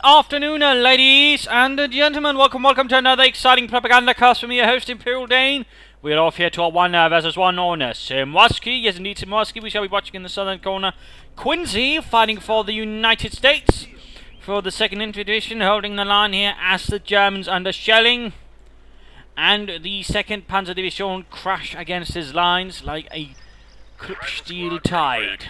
afternoon, ladies and gentlemen. Welcome to another exciting Propagandacast from your host, Imperial Dane. We're off here to a 1 versus 1 on Simwaski. Yes, indeed, Simwaski. We shall be watching in the southern corner. Quincy fighting for the United States for the second division, holding the line here as the Germans under shelling. And the second Panther division crash against his lines like a steel tide.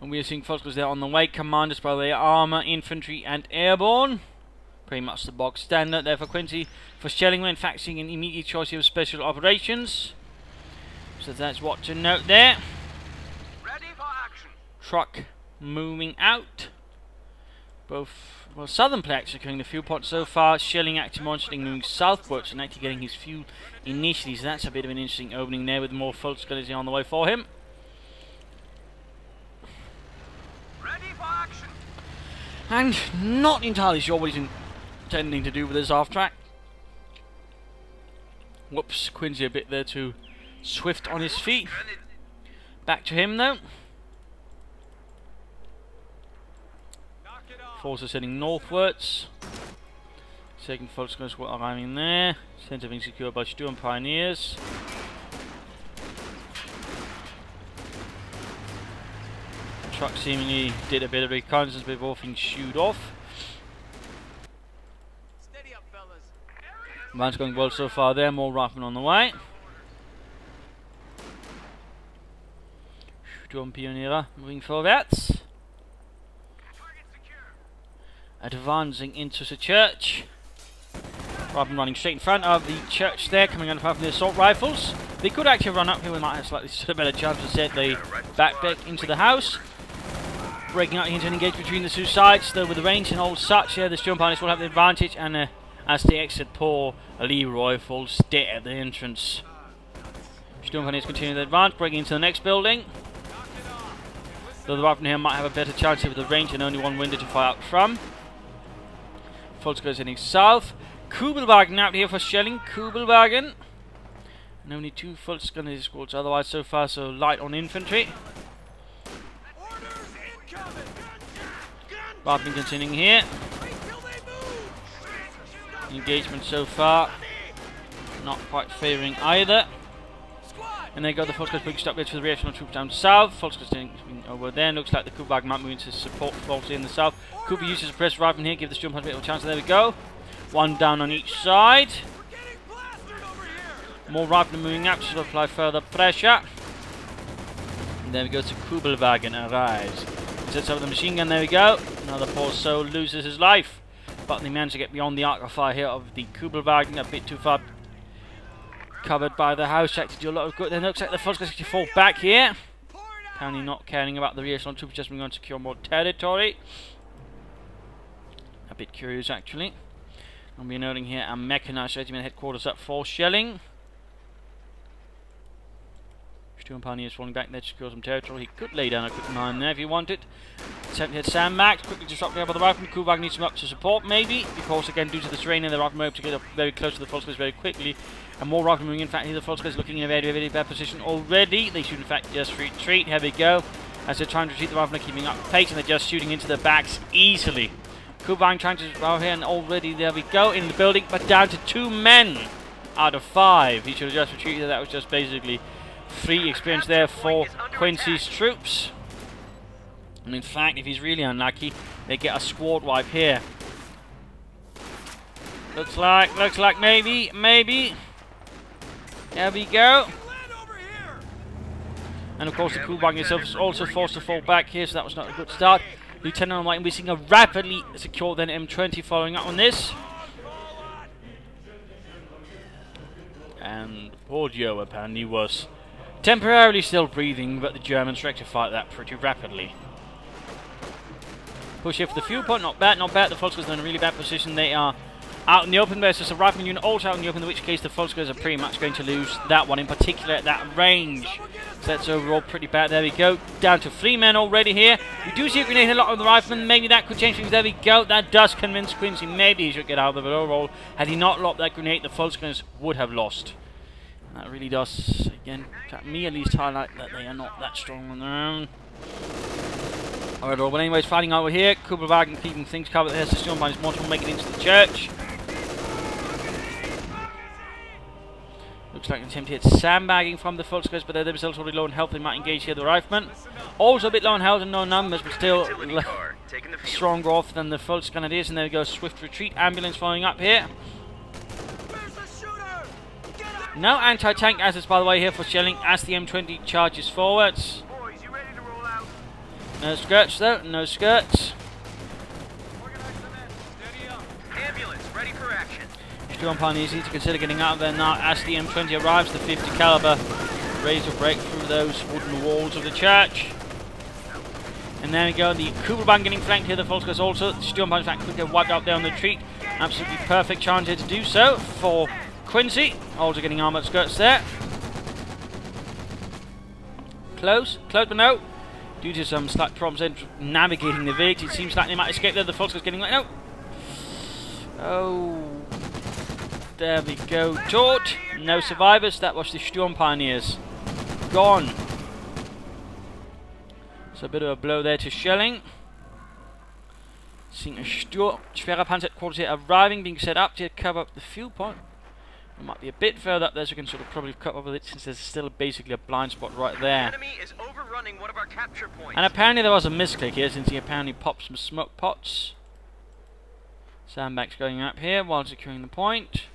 And we are seeing Volkers there on the way, commanders by the armour, infantry and airborne. Pretty much the box standard there for Quincy. For shelling, we're in fact seeing an immediate choice of special operations. So that's what to note there. Ready for action. Truck moving out. Both, well, southern player actually carrying the fuel pot so far. Shelling actually monitoring moving southwards and actually getting his fuel initially. So that's a bit of an interesting opening there with more Volkers on the way for him. And not entirely sure what he's intending to do with this half track. Whoops, Quincy a bit there too swift on his feet. Back to him though. Forces heading northwards. Second Volkers were arriving there. Centre being secured by Sturm Pioneers. Truck seemingly did a bit of reconnaissance before being shooed off. Steady up, fellas. Man's going well so far there, more riflemen on the way. Sturm Pioneer moving forwards. Advancing into the church. Riflemen running straight in front of the church there, coming under fire from the assault rifles. They could actually run up here, we might have slightly better chance to set the backdeck into the house. Breaking out into an engagement between the two sides, though with the range and all such, the Sturm Pioneers will have the advantage, and as they exit, poor Leroy falls dead at the entrance. Sturm Pioneers continue to advance, breaking into the next building. Though the riflemen here might have a better chance with the range and only one window to fire out from. Volkers heading south. Kubelwagen out here for shelling. Kubelwagen. And only 2 Volkers squads otherwise so far, so light on infantry. Riflemen continuing here. Engagement so far not quite favouring either. And there go the Volkers pushing up there to the reactional troops down south. Volkers over there. Looks like the Kubelwagen might move into support Volkers in the south. Kuba uses a press rifle here, give the Sturm Pioneers a bit of a chance. There we go. One down on each side. More riflemen moving up to apply further pressure. And there we go to Kubelwagen arrives. Sets up the machine gun, there we go. Another poor soul loses his life. But they manage to get beyond the arc of fire here of the Kubelwagen, a bit too far covered by the house. Check to do a lot of good. Then looks like the Volkers actually fall back here. Apparently not caring about the rear troops, just going to secure more territory. A bit curious actually. And we're noting here a mechanized regiment headquarters up for shelling. Sturm Pioneers falling back there to secure some territory. He could lay down a quick mine there if he wanted. Attempt to hit sandbags, quickly disrupt the other rifleman. Kubelwagen needs him up to support maybe, because again due to the terrain and the riflemen able to get up very close to the Volkers very quickly. And more riflemen moving in fact here the Volkers looking in a very bad position already. They should in fact just retreat. Here we go. As they're trying to retreat, the riflemen are keeping up pace and they're just shooting into their backs easily. Kubelwagen trying to power here and already there we go in the building, but down to 2 men out of 5. He should have just retreated. That was just basically free experience there for Quincy's troops. And in fact, if he's really unlucky, they get a squad wipe here. Looks like maybe. There we go. And of course the Kubelwagen itself is also forced to fall back here, so that was not a good start. Lieutenant White, we're seeing a rapidly secured then M20 following up on this. And poor Joe apparently was temporarily still breathing, but the Germans rectified that pretty rapidly. Push here for the fuel point, not bad. The Volkers are in a really bad position. They are out in the open. There's just a rifleman unit also out in the open, in which case the Volkers are pretty much going to lose that one, in particular at that range. So that's overall pretty bad. There we go. Down to 3 men already here. We do see a grenade a lot of the riflemen. Maybe that could change things. There we go. That does convince Quincy maybe he should get out of it overall. Had he not lobbed that grenade, the Volkers would have lost. And that really does, again, to me at least, highlight that they are not that strong on their own. Alright, well, anyways, fighting over here. Kubelwagen keeping things covered. There's the Sturmbann's mortal making it into the church. Looks like an attempt here at sandbagging from the Volksgrenadiers, but they're themselves already low in health. They might engage here the riflemen. Also a bit low in health and no numbers, but still stronger off than the Volksgrenadiers. And there we go, swift retreat. Ambulance following up here. No anti-tank assets, by the way, here for shelling as the M20 charges forwards. No skirts though, no skirts. Ambulance ready for action. Still on easy to consider getting out of there now as the M20 arrives, the 50 caliber ready to break through those wooden walls of the church. And there we go, the Kubelwagen getting flanked here, the Volksgrenadiers also. The Sturmbann's in fact quickly wiped out there on the retreat. Absolutely perfect chance here to do so for Quincy. Also getting armoured skirts there. Close but no. Due to some slight problems in navigating the village, it seems like they might escape there. The Volksgrenadiers getting no. Oh, there we go. Taught. No survivors. That was the Sturmpioneers. Gone. So a bit of a blow there to shelling. Seeing a schwerer Panther headquarters here arriving, being set up to cover up the fuel point. It might be a bit further up there, so we can sort of probably cover with it since there's still basically a blind spot right there. The enemy is overrunning one of our capture points. And apparently there was a misclick here since he apparently popped some smoke pots. Sandbags going up here while securing the point.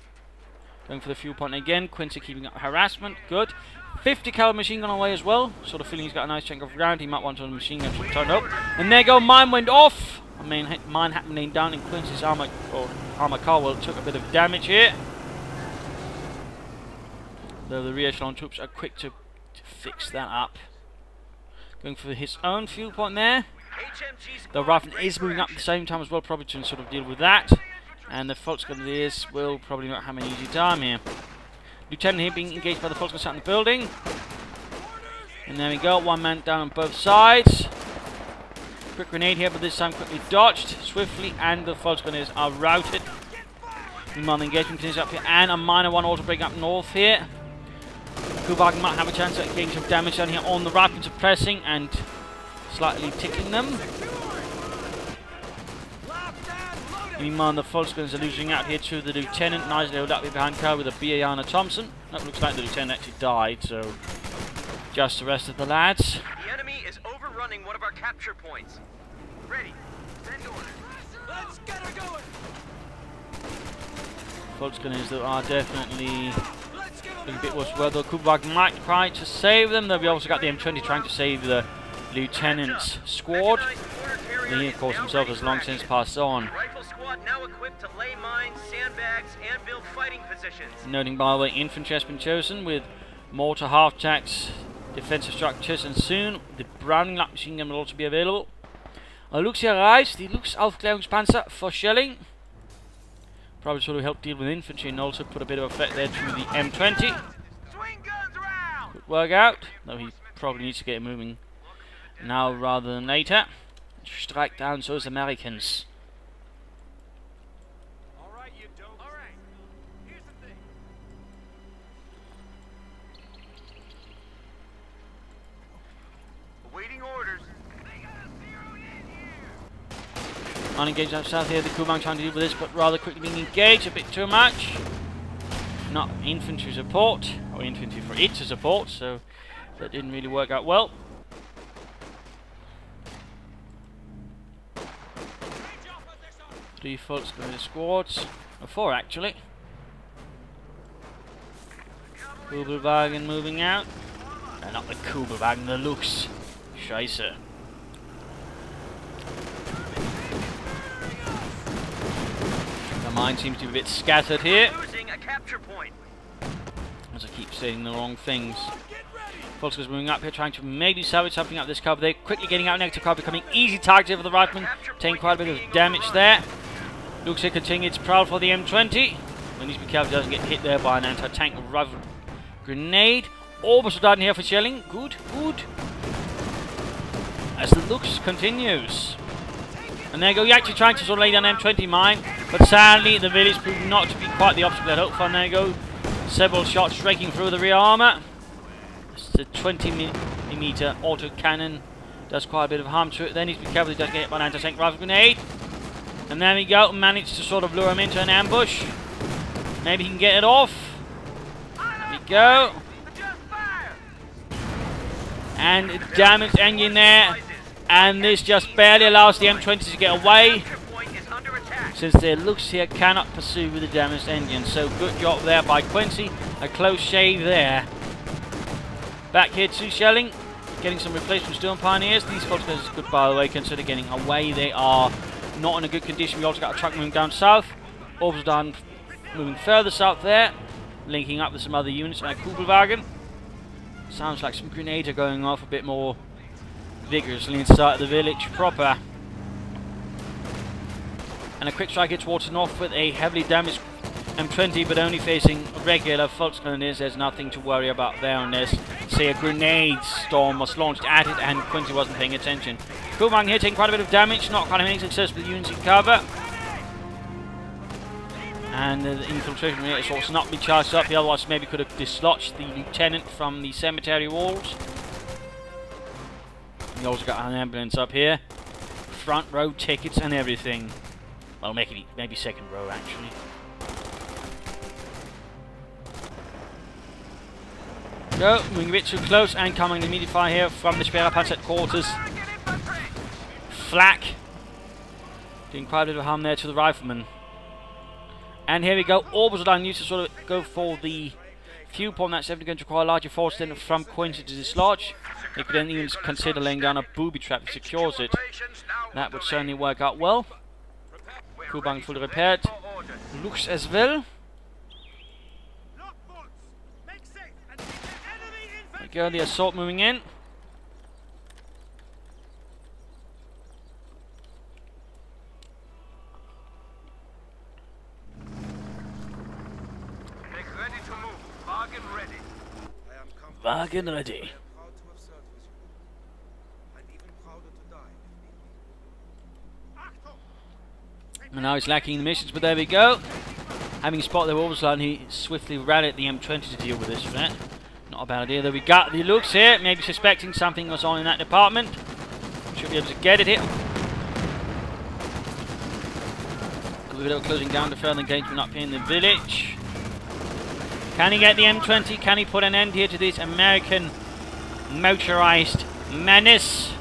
Going for the fuel point again. Quincy keeping up harassment. Good. 50 caliber machine gun away as well. Sort of feeling he's got a nice chunk of ground. He might want a machine gun to turn up. And there go, mine went off. I mean, mine happening down in Quincy's armor car. Well, took a bit of damage here. Though the rear echelon troops are quick to fix that up. Going for his own fuel point there. The rifleman is moving up at the same time as well, probably to sort of deal with that. And the Volksgrenadiers will probably not have an easy time here. Lieutenant here being engaged by the Volksgrenadiers out in the building. And there we go, one man down on both sides. Quick grenade here, but this time quickly dodged swiftly, and the Volksgrenadiers are routed. Meanwhile, the engagement continues up here, and a minor one also breaking up north here. Kubelwagen might have a chance at getting some damage down here on the riflemen, suppressing and slightly tickling them. Meanwhile, the Volksgrenadiers are losing out here to the lieutenant. Nicely held up here behind cover with a Biana Thompson. That looks like the lieutenant actually died, so just the rest of the lads. The enemy is overrunning one of our capture points. Ready. Send orders. Let's get her going. Volksgrenadiers though are definitely a bit worse. Well, the Kubelwagen might try to save them. Though we also got the M20 trying to save the lieutenant's squad. He, of course, himself has long since passed on. Rifle squad now equipped to lay mines, sandbags, and build fighting positions. Noting, by the way, infantry has been chosen with mortar half-tracks, defensive structures, and soon the Browning light machine gun will also be available. Lux hier arrives, the Lux Aufklärungspanzer for shelling. Probably sort of help deal with infantry and also put a bit of effect there to the M20. Swing guns around. Could work out, though he probably needs to get moving now rather than later. Strike down those Americans. Alright, you don't. Alright. Here's the thing. Awaiting orders. Unengaged out south here, the Kubelwagen trying to deal with this, but rather quickly being engaged, a bit too much. Not infantry support, or infantry for it to support, so that didn't really work out well. Three Volksgrenadier squads, or four actually. Kubelwagen moving out. Not the Kubelwagen, the Lux. Scheiße. The mine seems to be a bit scattered here. Losing a capture point. As I keep saying the wrong things. Volksgrenadiers moving up here, trying to maybe salvage something up this cover. They're quickly getting out negative cover, becoming easy targets for the riflemen, taking quite a bit of damage there. Looks like continuing its prowl for the M20. When needs to be careful, doesn't get hit there by an anti-tank rifle grenade. Almost died in here for shelling. Good, good. As the Lux continues. And there you go, you're actually trying to sort of lay down M20 mine, but sadly the village proved not to be quite the obstacle I'd hoped for. And there you go, several shots striking through the rear armour. It's a 20mm auto cannon Does quite a bit of harm to it. Then he's be careful he doesn't get hit by an anti-tank rifle grenade. And there we go. Managed to sort of lure him into an ambush. Maybe he can get it off. There we go. And damaged engine there. And this just barely allows the M20 to get away, since their looks here cannot pursue with the damaged engine. So good job there by Quincy. A close shave there. Back here to shelling. Getting some replacement Storm Pioneers. These folks are good, by the way, consider getting away. They are not in a good condition. We also got a truck moving down south. Orbsdan moving further south there. Linking up with some other units like Kugelwagen. Sounds like some grenades are going off a bit more vigorously inside the village proper. And a quick strike here towards the north with a heavily damaged M20, but only facing regular Volksgrenadiers. There's nothing to worry about there unless, say, a grenade storm was launched at it and Quincy wasn't paying attention. Kugelwagen here taking quite a bit of damage, not quite having any success with the units in cover. And the infiltration rate has also not been charged up, otherwise maybe could have dislodged the lieutenant from the cemetery walls. We also got an ambulance up here. Front row tickets and everything. Well, maybe second row actually. Go, moving a bit too close and coming immediate fire here from the Speer Panzer headquarters. Flak. Doing quite a bit of harm there to the riflemen. And here we go. Orbsdan needs to sort of go for the fuel point. That's definitely going to require a larger force than from Quincy to dislodge. They could then even consider laying down a booby trap that secures it. That would certainly work out well. Kugelwagen fully repaired. Looks as well. There we go, the assault moving in. Wagen ready. And now he's lacking the missions, but there we go. Having spotted the Orbsdan, he swiftly rallied the M20 to deal with this threat. Not a bad idea. There we got the looks here, maybe suspecting something was on in that department. Should be able to get it here. A bit of closing down to further engagement up here in the village. Can he get the M20? Can he put an end here to this American motorized menace?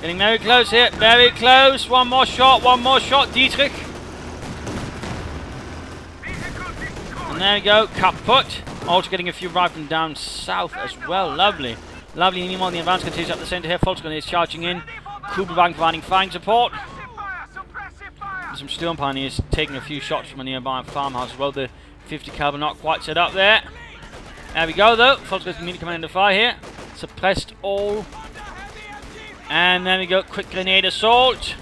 Getting very close here, very close. One more shot, Dietrich. And there we go, kaput. Also getting a few riflemen down south as well, lovely. Lovely, meanwhile the advance continues up the centre here. Volksgrenadier is charging in. Kugelwagen providing firing support. Some Storm Pioneers taking a few shots from a nearby farmhouse as well. The 50 caliber not quite set up there. There we go though. Volksgrenadiers immediately coming under fire here. Suppressed all. And then we go, quick grenade assault.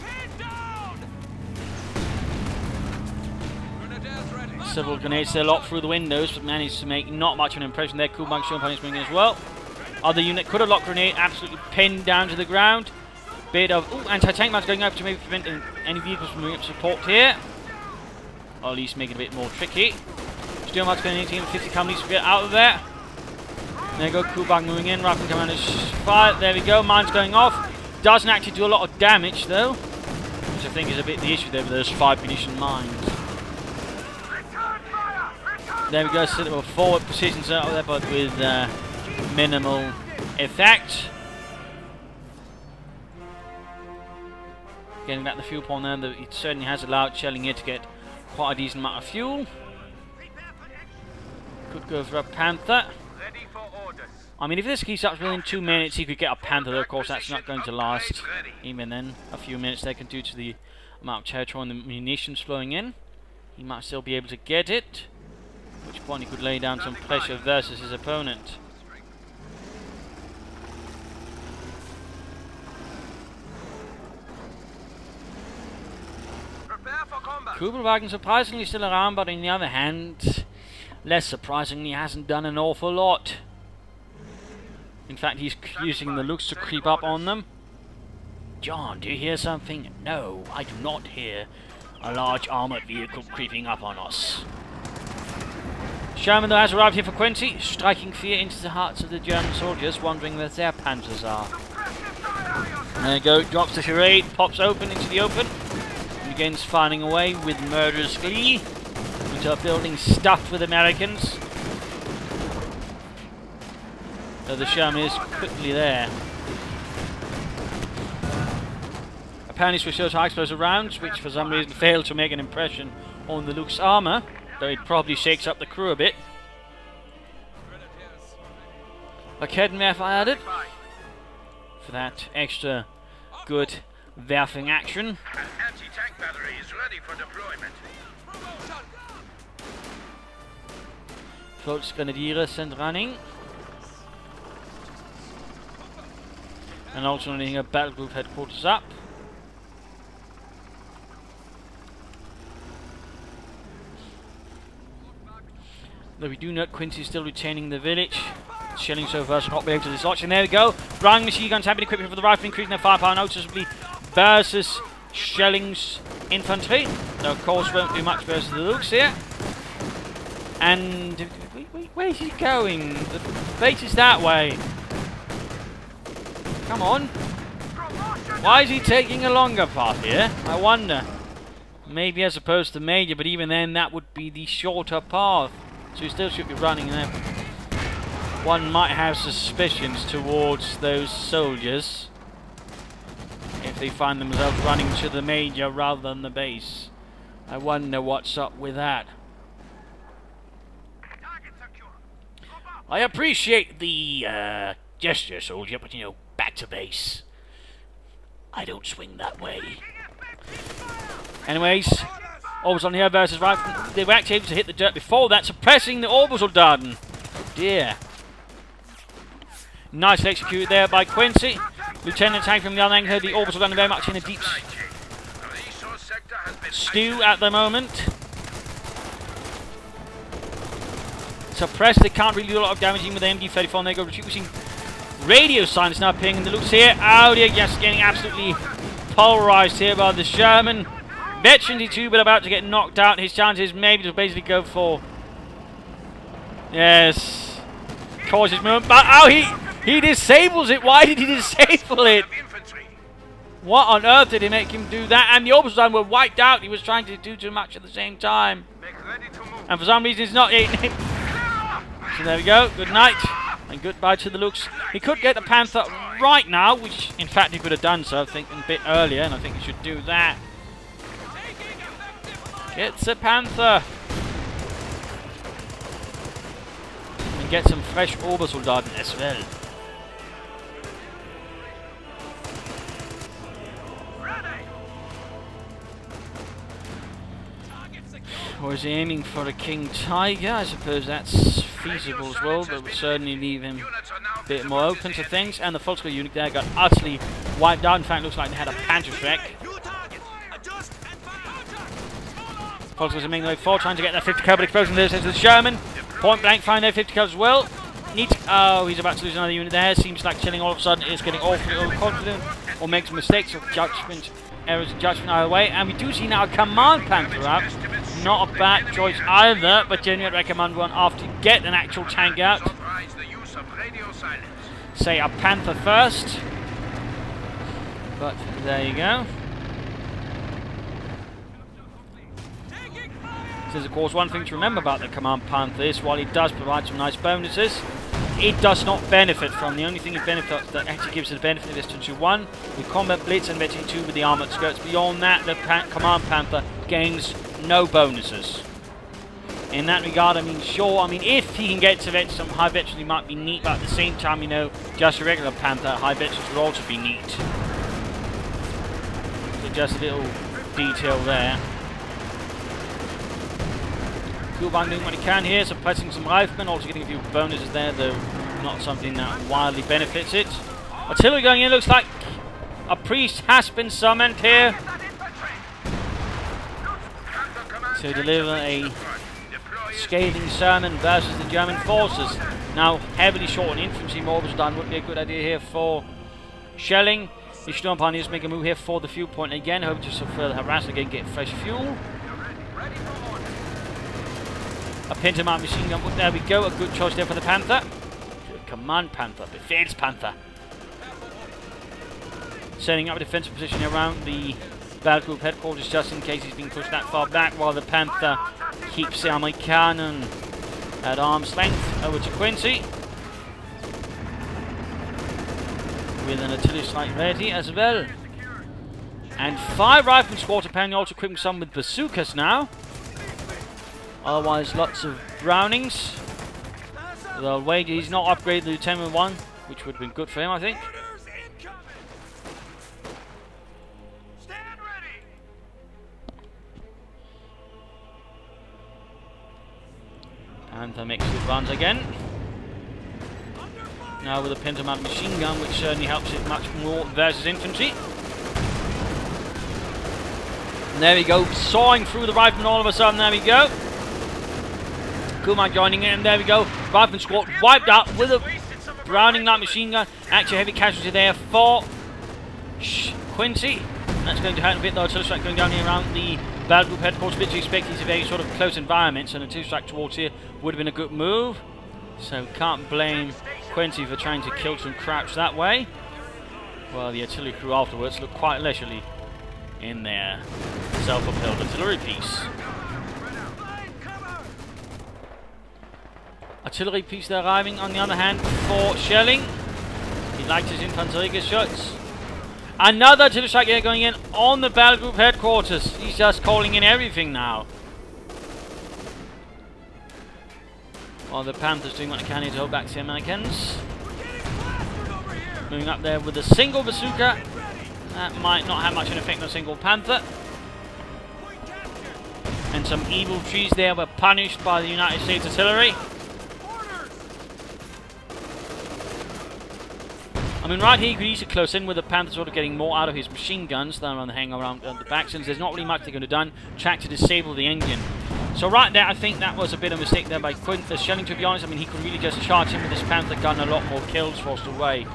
Several grenades there locked through the windows, but managed to make not much of an impression there. Kugelwagen Storm Pioneers moving in as well. Other unit could have locked grenade, absolutely pinned down to the ground. Bit of anti-tank mounts going up to maybe prevent any vehicles from moving up support here. Or at least make it a bit more tricky. Still much going to need 50 companies to get out of there. There you go, Kugelwagen moving in, Rifle Commanders fire. There we go, mines going off. Doesn't actually do a lot of damage though, which I think is a bit the issue there with those 5 munition mines. There we go, set up a forward position set up there, but with minimal effect. Getting back the fuel point there, it certainly has allowed shelling here to get quite a decent amount of fuel. Could go for a Panther. I mean, if this keeps up within 2 minutes, he could get a Panther, though. Of course, that's not going to last. Even then, a few minutes they can do to the amount of territory and the munitions flowing in. He might still be able to get it, at which point he could lay down some pressure versus his opponent. Kugelwagen surprisingly still around, but on the other hand, less surprisingly, hasn't done an awful lot. In fact, he's using the looks to creep up on them. John, do you hear something? No, I do not hear a large armoured vehicle creeping up on us. Sherman though has arrived here for Quincy, striking fear into the hearts of the German soldiers, wondering where their Panthers are. And there you go, drops the charade, pops open into the open, and begins firing away with murderous glee into a building stuffed with Americans. So the Sherman is quickly there. Apparently switched those high explosive rounds, which for some reason failed to make an impression on the Luke's armour, though it probably shakes up the crew a bit. A Kettenwerfer added for that extra good werfing action. An anti-tank battery is ready for deployment. Volksgrenadiere sind running. And also needing a battle group headquarters up. Though we do note Quincy is still retaining the village. Shelling so far should not be able to dislodge. And there we go. Browning machine guns have been equipped for the rifle, increasing their firepower noticeably versus Schelling's infantry. Though of course won't do much versus the Lukes here. And wait, where is he going? The base is that way. Come on. Why is he taking a longer path here? I wonder. Maybe as opposed to Major, but even then that would be the shorter path. So he still should be running there. One might have suspicions towards those soldiers if they find themselves running to the Major rather than the base. I wonder what's up with that. I appreciate the gesture, soldier, but you know, back to base. I don't swing that way. Anyways, orbital here versus right. They were actually able to hit the dirt before that, suppressing the orbital Darden. Oh dear. Nicely executed there by Quincy. Lieutenant Tank from the other angle, the orbital Darden very much in a deep stew at the moment. Suppressed, they can't really do a lot of damage even with the MD-34, and they go reducing radio signs now pinging the Lukes here. Oh dear, just getting absolutely pulverized here by the Sherman. Veteran D2, but about to get knocked out. His chances maybe to basically go for... Yes. Causes movement, but oh, he disables it. Why did he disable it? What on earth did he make him do that? And the orbital Darden were wiped out. He was trying to do too much at the same time. And for some reason it's not hitting him. So there we go. Good night. And goodbye to the Lukes. He could get the Panther right now, which in fact he could have done so, I think, a bit earlier, and I think he should do that. Gets a Panther. And get some fresh orbital Darden as well. Or is he aiming for a King Tiger? I suppose that's feasible as well, but would certainly leave him a bit more open to things. And the Volksgrenadier unit there got utterly wiped out. In fact, looks like they had a Panther wreck. Volksgrenadiers are making their way forward, trying to get their 50 caliber explosion there to the Sherman. Point blank, find their 50 calibers as well. Oh, he's about to lose another unit there. Seems like Chilling all of a sudden is getting awfully overconfident or makes mistakes or judgment, errors of judgment either way. And we do see now a Command Panther out. Not a bad choice either, but generally I'd recommend one after you get an actual tank out. Say a Panther first. But there you go. There's of course one thing to remember about the Command Panther is while it does provide some nice bonuses, it does not benefit from. The only thing it benefits that actually gives it a benefit is to 1 with Combat Blitz and Veteran 2 with the armoured skirts. Beyond that, the Command Panther gains no bonuses. In that regard, I mean, sure, I mean, if he can get to some high veterans, he might be neat, but at the same time, you know, just a regular Panther, high veterans would also be neat. So just a little detail there. Kuban doing what he can here, suppressing some riflemen, also getting a few bonuses there, though not something that wildly benefits it. Artillery going in, looks like a priest has been summoned here to deliver a scathing sermon versus the German forces. Now heavily short on infantry, more was done, wouldn't be a good idea here for Shelling. The Sturm Pioneers make a move here for the fuel point again, hoping to further harass again, get fresh fuel. A Panther machine gun. There we go. A good choice there for the Panther. Command Panther. Befehls Panther. Setting up a defensive position around the battle group headquarters just in case he's being pushed that far back, while the Panther keeps the armored cannon at arm's length. Over to Quincy with an artillery strike ready as well. And 5 rifle squad apparently also equipping some with bazookas now. Otherwise lots of Brownings. They'll wait, he's not upgraded the Lieutenant 1, which would have been good for him, I think. Panther makes good runs again. Now with a Panther machine gun, which certainly helps it much more versus infantry. And there we go, sawing through the rifleman all of a sudden, there we go. Kumar joining in, and there we go. Rifleman squad wiped out with a Browning light machine gun. Actually, heavy casualty there for Quincy. That's going to hurt a bit though. Artillery strike going down here around the battle group headquarters. Bit to expect these are very sort of close environments, and an artillery strike towards here would have been a good move. So can't blame Quincy for trying to kill some crouch that way. Well, the artillery crew afterwards looked quite leisurely in their self-propelled artillery piece. Artillery piece there arriving on the other hand for Schelling. He likes his infanterie shots. Another artillery strike here going in on the battle group headquarters. He's just calling in everything now. While the Panthers doing what they can here to hold back the Americans. Moving up there with a single bazooka. That might not have much of an effect on a single Panther. And some evil trees there were punished by the United States artillery. I mean, right here you could easily close in with the Panther sort of getting more out of his machine guns than on the hang around the back, since there's not really much they could have done. Track to disable the engine. So right there, I think that was a bit of a mistake there by Schelling, to be honest. I mean, he could really just charge in with this Panther gun, a lot more kills forced away.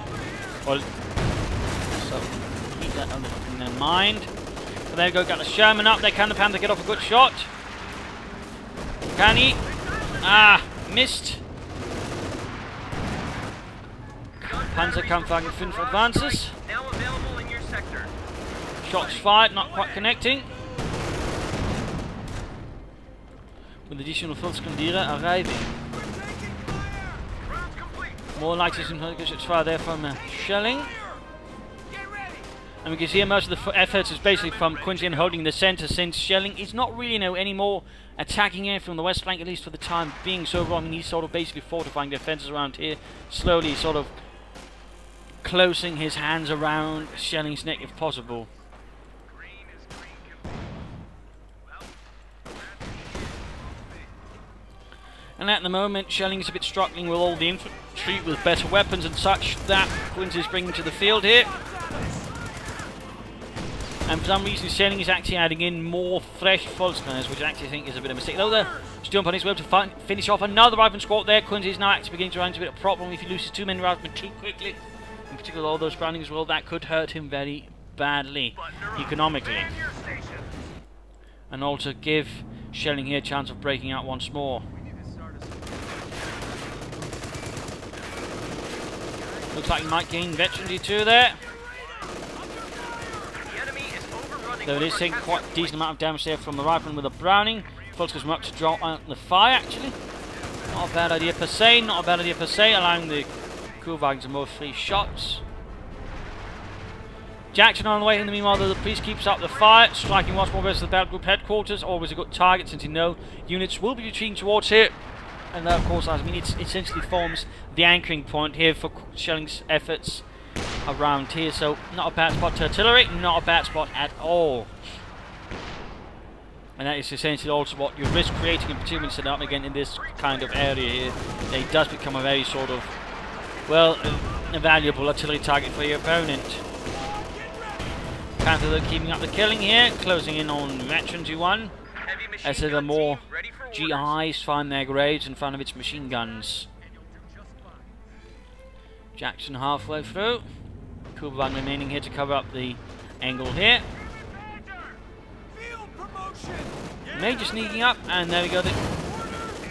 Well, so keep that in their mind. So there we go, got the Sherman up there. Can the Panther get off a good shot? Can he? Ah, missed. Panzerkampfwagen 5 advances. Now available in your sector. Shots fired, not quite connecting. With additional Volkskandiere arriving. More light shots fired there from Schelling. And we can see most of the efforts is basically from Quincy and holding the centre, since Schelling is not really any more attacking here from the west flank, at least for the time being. So I mean, he's sort of basically fortifying the defences around here, slowly sort of closing his hands around Schelling's neck if possible. And at the moment, Schelling is a bit struggling with all the infantry with better weapons and such that Quincy is bringing to the field here. And for some reason, Schelling is actually adding in more fresh Volksgunners, which I actually think is a bit of a mistake. Though they're still on his way to finish off another rifleman squad there. Quincy is now actually beginning to run into a bit of a problem if he loses too many riflemen too quickly. In particular, all those Brownings as well, that could hurt him very badly economically. And also give Schelling here a chance of breaking out once more. Looks like he might gain veterancy too there. Though it is taking quite a decent amount of damage there from the rifleman with a Browning. Volksgunners up to draw out the fire actually. Not a bad idea per se, not a bad idea per se, allowing the Kuhlwagen to more free shots. Jackson on the way in the meanwhile, though the priest keeps up the fire, striking once more versus the battle group headquarters. Always a good target, since you know units will be retreating towards here. And that, of course, I mean, it essentially forms the anchoring point here for Schelling's efforts around here. So not a bad spot to artillery, not a bad spot at all. And that is essentially also what you risk creating, in particular set up again in this kind of area here. It does become a very sort of, well, a valuable artillery target for your opponent. Panther keeping up the killing here, closing in on veteran G1. As the more GIs find their graves in front of its machine guns. Jackson halfway through. Kuhlwagen remaining here to cover up the angle here. Major sneaking up, and there we go.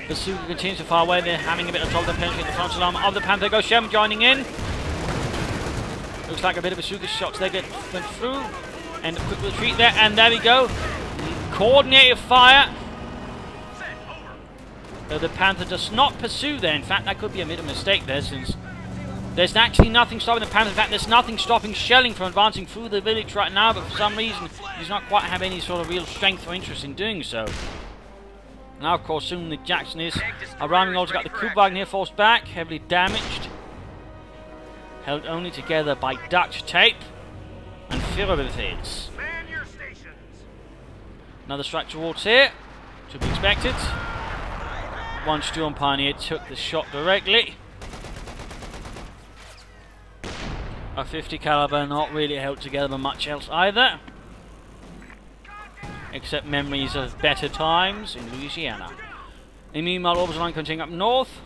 Bazooka continues to fire away. They're having a bit of trouble penetrating the frontal armor of the Panther. Goes Sherman joining in. Looks like a bit of bazooka shots there went through. And a quick retreat there. And there we go. Coordinated fire. Though the Panther does not pursue there. In fact, that could be a bit of a mistake there, since there's actually nothing stopping the Panther. In fact, there's nothing stopping shelling from advancing through the village right now, but for some reason, he does not quite have any sort of real strength or interest in doing so. Now, of course, soon the Jackson is arriving. Also got the Kubwagen here forced back, heavily damaged. Held only together by Dutch tape and Führerbefehls. Another strike towards here, to be expected. One Sturm Pioneer took the shot directly. A 50 caliber not really held together by much else either, except memories of better times in Louisiana. And meanwhile, Orbital line continuing up north.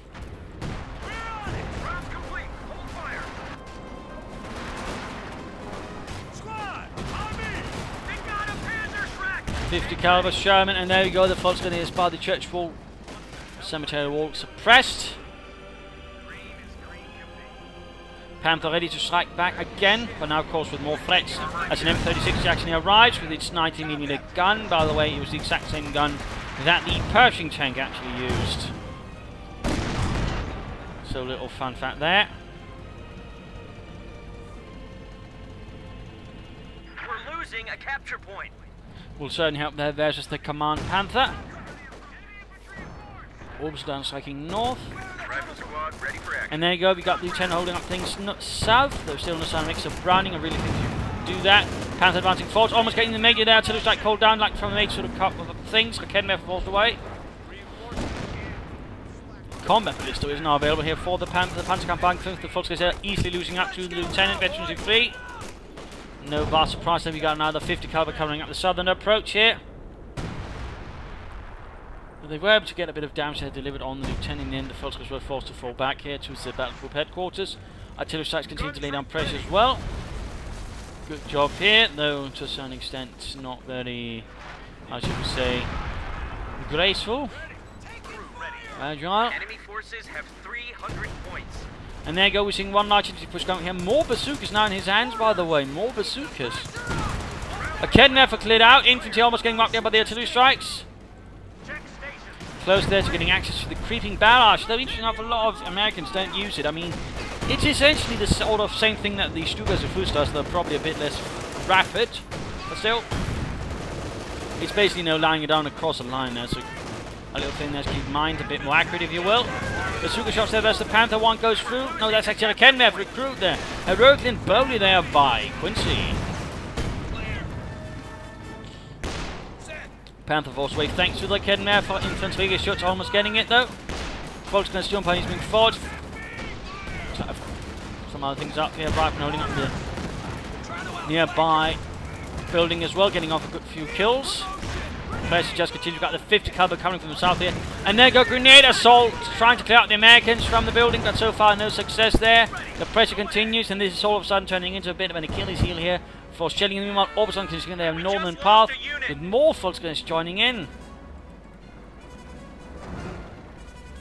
.50 caliber Sherman, and there we go. The Volksgrenadiers by the church wall, cemetery wall suppressed. Panther ready to strike back again, but now of course with more threats as an M36 Jackson arrives with its 90mm gun. By the way, it was the exact same gun that the Pershing tank actually used. So little fun fact there. We're losing a capture point. Will certainly help there versus the Command Panther. Orbs down striking north. Rifle squad ready for action. And there you go, we got Lieutenant holding up things south. They're still in the sun mix of Browning. I really think you can do that. Panther advancing forwards, almost getting the Major there. Looks like cold down, like from a major sort of couple of things. Kedmev forced away. Combat Ballista is now available here for the Panther. The Panther come back. The Volksgrenadiers are easily losing up to the Lieutenant. Veterans in free. No vast surprise, then we got another 50 caliber covering up the southern approach here. But they were able to get a bit of damage there delivered on the Lieutenant. In the end, the Volksgrenadiers were forced to fall back here to the battle group headquarters. Artillery strikes continue to lay down pressure as well. Good job here, though to a certain extent not very, I should say, graceful. Agile. Enemy forces have 300 points. And there you go, we're seeing one large infantry push going here. More bazookas now in his hands, by the way. More bazookas. A Kedmev for cleared out. Infantry almost getting whacked down by the artillery strikes. Close there to getting access to the creeping barrage. Though interesting enough, a lot of Americans don't use it. I mean, it's essentially the sort of same thing that the Stukas of Fuß does, though probably a bit less rapid. But still, it's basically lying it down across a line there. So a little thing there to keep in mind, a bit more accurate, if you will. Bazooka shots there versus the Panther. One goes through. No, that's actually a Kedmev recruit there. Heroically and boldly there by Quincy. Panther force away thanks to the Kedmev for infantry shots. Almost getting it though. Volksgrenadiers jump on, he's moving forward. Some other things up here. Brighton holding up the nearby building as well, getting off a good few kills. Pressure just continues. We've got the 50 caliber coming from the south here. And there go grenade assault, trying to clear out the Americans from the building, but so far no success there. The pressure continues, and this is all of a sudden turning into a bit of an Achilles heel here for shelling. Meanwhile, Orbison continuing their northern path, with more Volksgrenadiers joining in.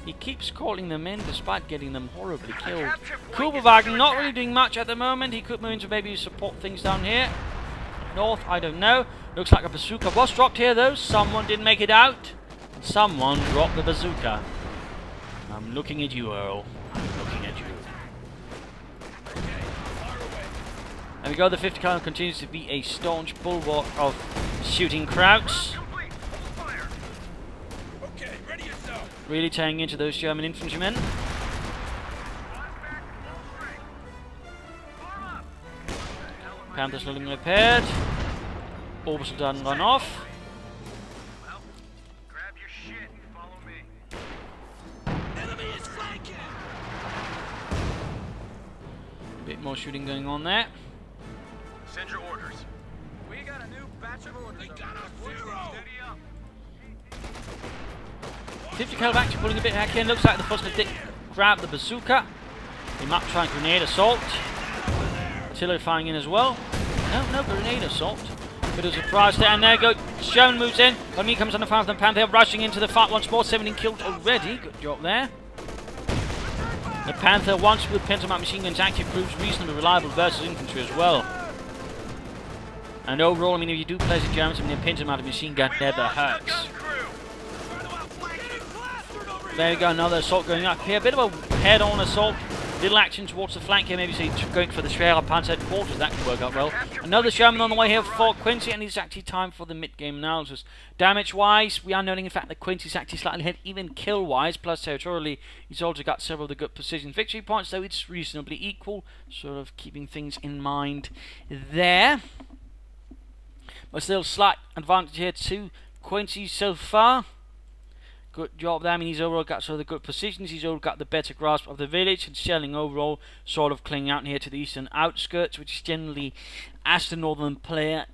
He keeps calling them in despite getting them horribly killed. Kubelwagen not really doing much at the moment. He could move into maybe support things down here. North, I don't know. Looks like a bazooka was dropped here though. Someone didn't make it out. Someone dropped the bazooka. I'm looking at you, Earl. I'm looking at you. There we go. The 50 caliber continues to be a staunch bulwark of shooting krauts. Really tearing into those German infantrymen. Panther's looking repaired. Orbital done run off. Well, grab your shit and follow me. Enemy is flanking. Bit more shooting going on there. Send your orders. We got a new batch of orders. We got a 50 caliber actually pulling a bit back in. Looks like the first did grab the bazooka. He might try grenade assault. Artillery firing in as well. No grenade assault. Bit of surprise there, and there go. Sherman moves in. Enemy comes on the front of the Panther, rushing into the fight once more. 17 killed already. Good job there. The Panther, once with Pentamat machine guns active, proves reasonably reliable versus infantry as well. And overall, I mean, if you do play as a Germans, I mean, a Pentamat machine gun never hurts. There we go, another assault going up here. A bit of a head-on assault. Little action towards the flank here. Maybe say going for the Schwerer Panther headquarters. That could work out well. Another Sherman on the way here for Quincy, and it's actually time for the mid-game analysis. Damage-wise, we are noting in fact that Quincy's actually slightly ahead, even kill-wise, plus territorially. He's also got several of the good precision victory points, so it's reasonably equal. Sort of keeping things in mind there. But still, slight advantage here to Quincy so far. Good job there. I mean, he's overall got sort of the good positions. He's overall got the better grasp of the village, and shelling overall sort of clinging out here to the eastern outskirts, which is generally, as the northern player,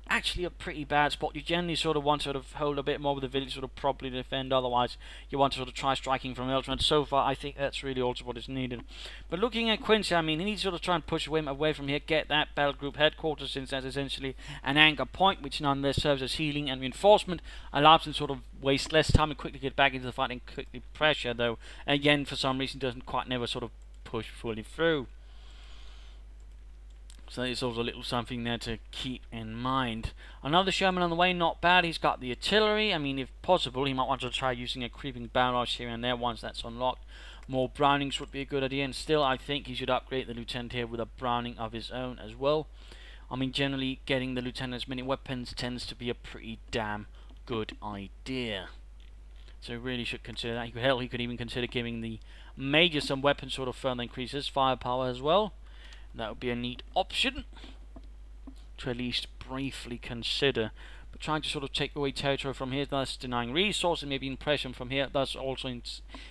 actually a pretty bad spot. You generally sort of want to sort of hold a bit more with the village, sort of properly defend. Otherwise, you want to sort of try striking from elsewhere. And so far, I think that's really also what is needed. But looking at Quincy, I mean, he needs to sort of try and push away from here, get that battle group headquarters, since that's essentially an anchor point, which nonetheless serves as healing and reinforcement, allows him to sort of waste less time and quickly get back into the fight and quickly pressure, though, again, for some reason, doesn't quite never sort of push fully through. So there's also a little something there to keep in mind. Another Sherman on the way, not bad. He's got the artillery. I mean, if possible, he might want to try using a creeping barrage here and there once that's unlocked. More Brownings would be a good idea, and still I think he should upgrade the Lieutenant here with a Browning of his own as well. I mean, generally getting the Lieutenant as many weapons tends to be a pretty damn good idea. So he really should consider that. He could even consider giving the Major some weapons, sort of further increases firepower as well. That would be a neat option to at least briefly consider. But trying to sort of take away territory from here, thus denying resources and maybe impression from here, thus also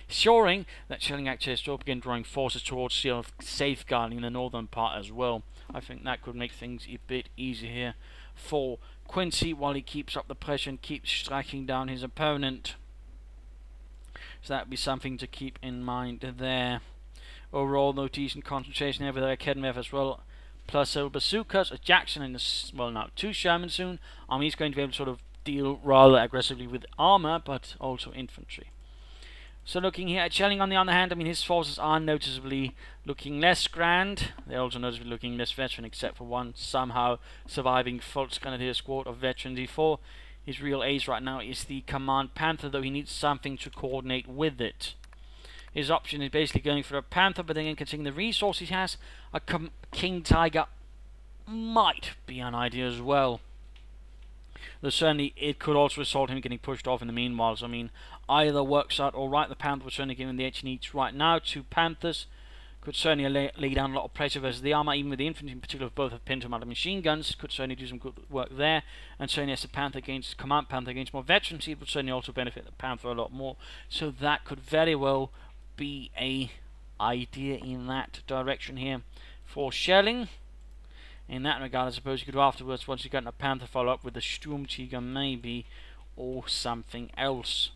ensuring that shelling actually has to begin drawing forces towards safeguarding the northern part as well. I think that could make things a bit easier here for Quincy while he keeps up the pressure and keeps striking down his opponent. So that would be something to keep in mind there. Overall, no decent concentration there with their Kedmev as well. Plus bazookas, a Jackson, and well, now 2 Sherman soon. I mean, he's going to be able to sort of deal rather aggressively with armor, but also infantry. So looking here at Schelling on the other hand, I mean, his forces are noticeably looking less grand. They're also noticeably looking less veteran, except for one somehow surviving Volksgrenadier squad of veteran D4. His real ace right now is the Command Panther, though he needs something to coordinate with it. His option is basically going for a Panther, but then considering the resources he has, a King Tiger might be an idea as well. Though certainly it could also result in him getting pushed off in the meanwhile. So I mean, either works out alright. The Panther was certainly given the edge he needs right now. 2 Panthers could certainly lay down a lot of pressure versus the armor, even with the infantry in particular, both have Pentamat machine guns, could certainly do some good work there. And certainly as the Panther against Command Panther against more veterans, it would certainly also benefit the Panther a lot more. So that could very well be a idea in that direction here for Schelling. In that regard, I suppose you could do afterwards, once you get a Panther, follow up with a Sturmtiger maybe, or something else.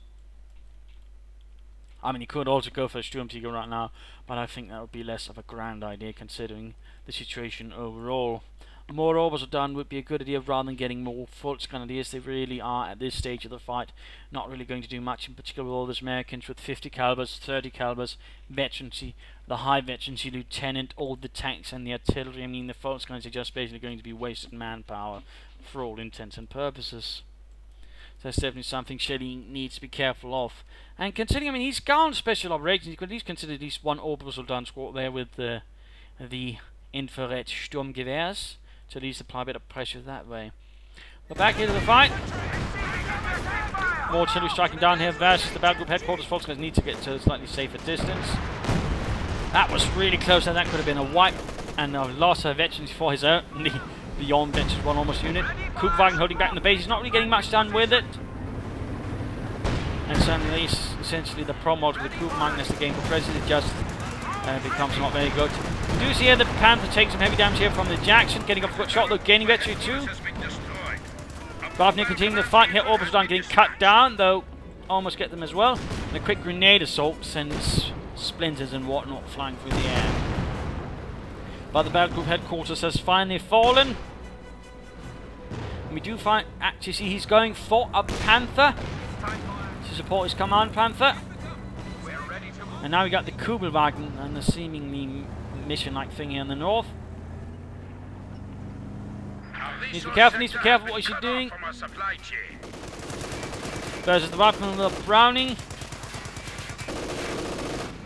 I mean, you could also go for a Sturmtiger right now, but I think that would be less of a grand idea considering the situation overall. More orbs are done would be a good idea rather than getting more Volksgrenadiers. They really are at this stage of the fight not really going to do much, in particular with all those Americans with 50 calibers, 30 calibers, veterancy, the high veterancy lieutenant, all the tanks and the artillery. I mean, the Volksgrenadiers are just basically going to be wasted manpower for all intents and purposes. So that's definitely something Schelling needs to be careful of. And considering, I mean, he's gone special operations, you could at least consider at least one orbital Soldaten squad there with the infrared Sturmgewehrs. To at least apply a bit of pressure that way. But back into the fight. More artillery striking down here versus the battle group headquarters. Volksgrenadiers need to get to a slightly safer distance. That was really close, and that could have been a wipe. And a loss of veterans for his own. The beyond veterans one almost unit. Kupwagen holding back in the base. He's not really getting much done with it. And certainly, essentially, the pro mod with the Kupwagen as the game progresses, it just becomes not very good. We do see here the Panther takes some heavy damage here from the Jackson, getting off a good shot though, gaining victory too. Bravnia continuing the fight here, Orbital Soldaten getting cut down, though almost get them as well. And a quick grenade assault sends splinters and whatnot flying through the air. But the battle group headquarters has finally fallen. And we do find, actually see he's going for a Panther to support his command Panther. And now we got the Kubelwagen and the seemingly mission-like thing here in the north. Needs to be careful what he's doing. Versus the rifleman with a Browning.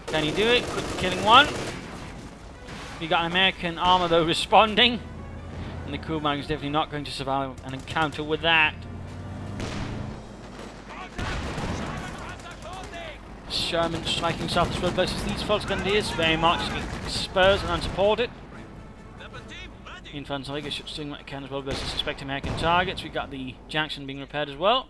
Can he do it? Quick killing one. We got an American armor though responding. And the Kubelwagen is definitely not going to survive an encounter with that. Sherman striking south as well versus these false grenadiers, very much spurs and unsupported. Infanterie should doing what it can as well versus suspect American targets. We got the Jackson being repaired as well.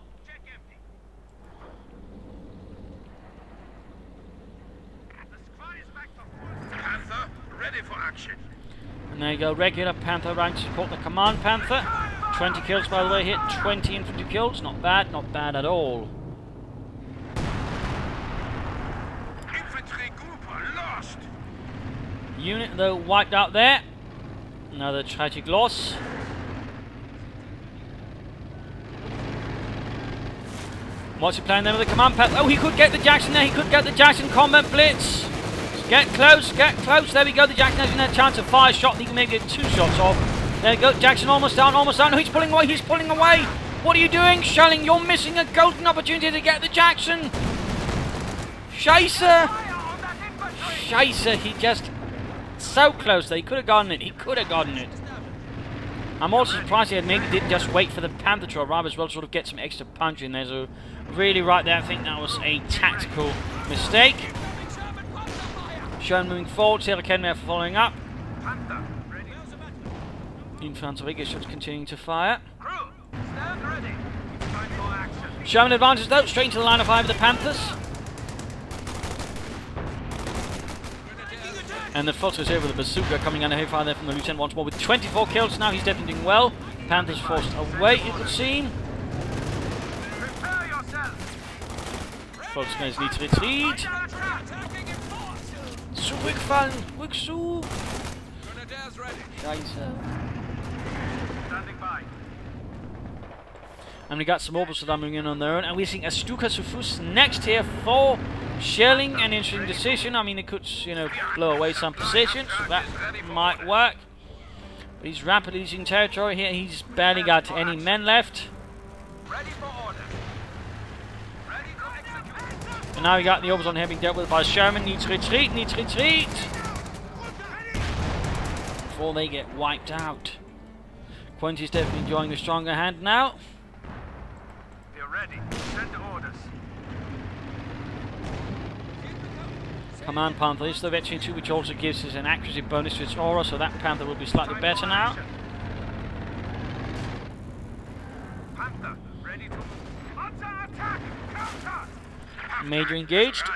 Panther, ready for action. And there you go, regular Panther rank to support the command Panther. 20 kills by the way hit, 20 infantry kills, not bad at all. Unit though wiped out there. Another tragic loss. What's he playing there with the command Panther? Oh, he could get the Jackson there. He could get the Jackson combat blitz. Get close, get close. There we go. The Jackson has a chance to fire a shot. He can maybe get 2 shots off. There you go. Jackson almost down, almost down. No, he's pulling away. He's pulling away. What are you doing, Schelling? You're missing a golden opportunity to get the Jackson. Scheiße. Scheiße. He just so close there. He could have gotten it. He could have gotten it. I'm also surprised he maybe didn't just wait for the Panther to arrive as well, sort of get some extra punch in there. So really right there, I think that was a tactical mistake. Sherman moving forward, Sarah Kenmare following up. Infanterie shots continuing to fire. Sherman advances though, straight into the line of fire with the Panthers. And the Foster's here with a bazooka coming under heavy fire there from the Lieutenant once more with 24 kills now. He's definitely doing well. Panthers forced away, it would seem. Volksguys need to retreat. Zurückfallen! Rückzug! Scheiße. And we got some mobiles that are moving in on their own. And we're seeing a Stuka zu Fuß next here for Schelling. An interesting decision. I mean, it could, you know, blow away some positions. So that might work. But he's rapidly losing territory here. He's barely got any men left. And now we got the Oberson here being dealt with by Sherman. Needs to retreat, needs to retreat. Before they get wiped out. Quincy's definitely enjoying a stronger hand now. They're ready. Send orders. Command Panther is the veteran 2, which also gives us an accuracy bonus to its aura, so that Panther will be slightly better now. Panther, ready to counterattack! Major engaged.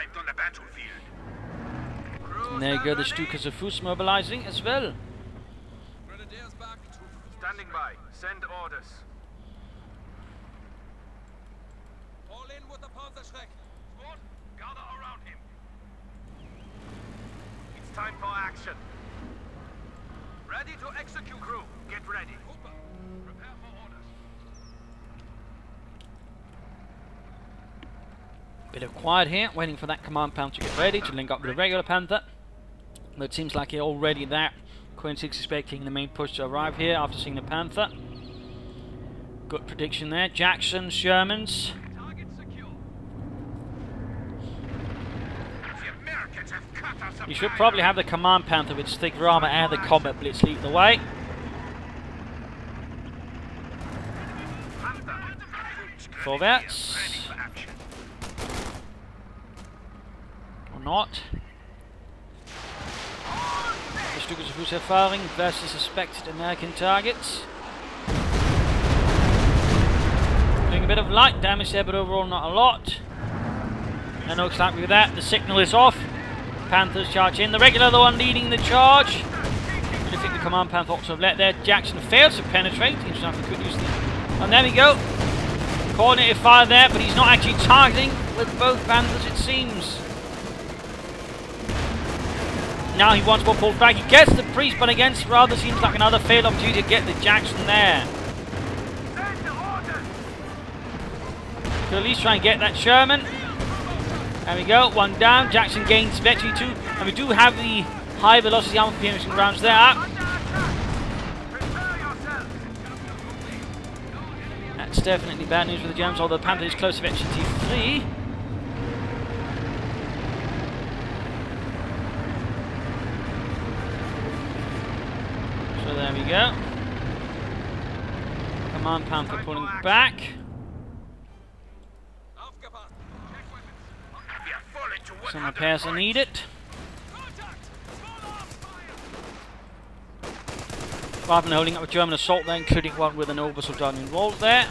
And there you go, the Stuka zu Fuß mobilizing as well. Standing by. Send orders. All in with the Panther Schreck. Squad, gather around him. It's time for action. Ready to execute, crew. Get ready. Prepare for orders. Bit of quiet here, waiting for that command Panther to get ready to link up with the regular Panther. But it seems like he's already there. Quincy expecting the main push to arrive here after seeing the Panther. Good prediction there. Jackson, Shermans. You should probably have the command Panther with thick armor and the combat blitz lead the way. Corvettes. Or not. The Stuka zu Fuß firing versus suspected American targets. Doing a bit of light damage there, but overall not a lot. And looks like with that, the signal is off. Panthers charge in. The regular, the one leading the charge. I think the command Panther ought to have let there. Jackson fails to penetrate. Interesting enough, he could use the... And there we go. Coordinated fire there, but he's not actually targeting with both Panthers, it seems. Now he once more pulls back. He gets the priest, but against rather seems like another failed opportunity to get the Jackson there. Could at least try and get that Sherman. There we go, one down. Jackson gains victory 2. And we do have the high velocity armor piercing rounds there. That's definitely bad news for the Germans, although Panther is close to victory 3. So there we go. Come on, Panther pulling back. Some repairs are needed. Rather than holding up a German assault there, including one with an orbital soldier involved there.